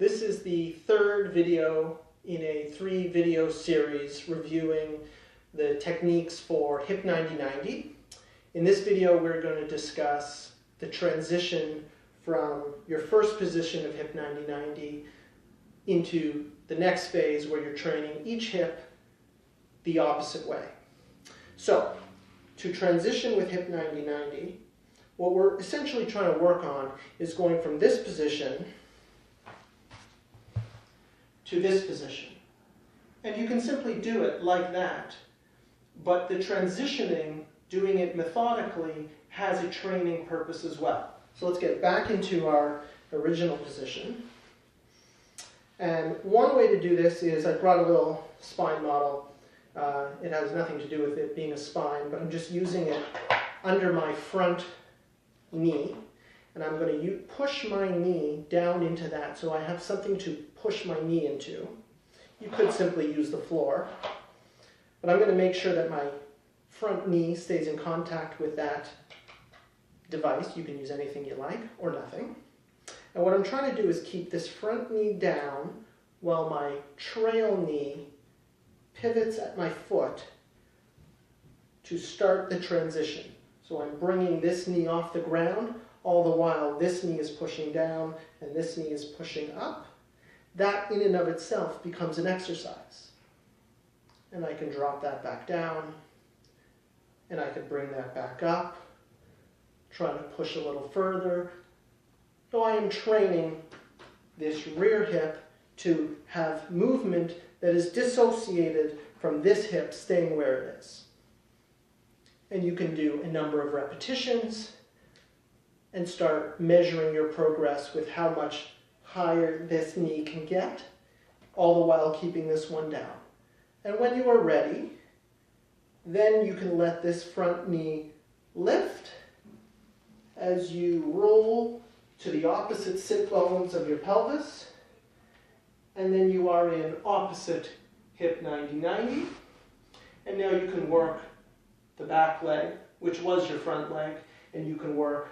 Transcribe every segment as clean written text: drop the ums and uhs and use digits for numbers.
This is the third video in a 3-video series reviewing the techniques for hip 90-90. In this video, we're going to discuss the transition from your first position of hip 90-90 into the next phase where you're training each hip the opposite way. So, to transition with hip 90-90, what we're essentially trying to work on is going from this position to this position. And you can simply do it like that, but the transitioning, doing it methodically, has a training purpose as well. So let's get back into our original position. And one way to do this is, I brought a little spine model. It has nothing to do with it being a spine, but I'm just using it under my front knee. And I'm going to push my knee down into that so I have something to push my knee into. You could simply use the floor, but I'm going to make sure that my front knee stays in contact with that device. You can use anything you like or nothing. And what I'm trying to do is keep this front knee down while my trail knee pivots at my foot to start the transition. So I'm bringing this knee off the ground, all the while this knee is pushing down and this knee is pushing up. That in and of itself becomes an exercise. And I can drop that back down, and I can bring that back up, trying to push a little further. So I am training this rear hip to have movement that is dissociated from this hip staying where it is. And you can do a number of repetitions and start measuring your progress with how much higher this knee can get, all the while keeping this one down. And when you are ready, then you can let this front knee lift as you roll to the opposite sit bones of your pelvis, and then you are in opposite hip 90-90. And now you can work the back leg, which was your front leg, and you can work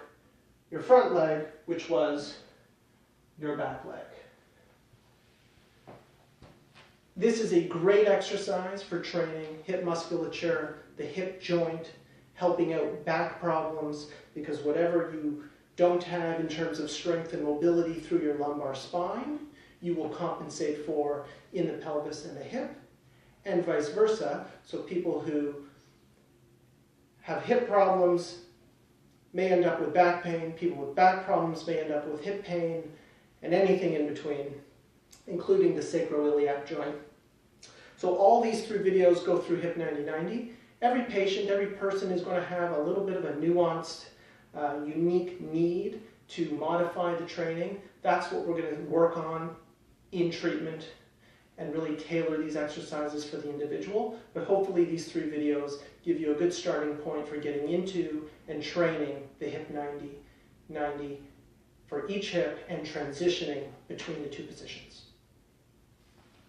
your front leg, which was your back leg. This is a great exercise for training hip musculature, the hip joint, helping out back problems, because whatever you don't have in terms of strength and mobility through your lumbar spine, you will compensate for in the pelvis and the hip, and vice versa. So people who have hip problems may end up with back pain, people with back problems may end up with hip pain, and anything in between, including the sacroiliac joint. So all these 3 videos go through hip 90-90. Every patient, every person is going to have a little bit of a nuanced, unique need to modify the training. That's what we're going to work on in treatment and really tailor these exercises for the individual. But hopefully these 3 videos give you a good starting point for getting into and training the hip 90-90 for each hip and transitioning between the 2 positions.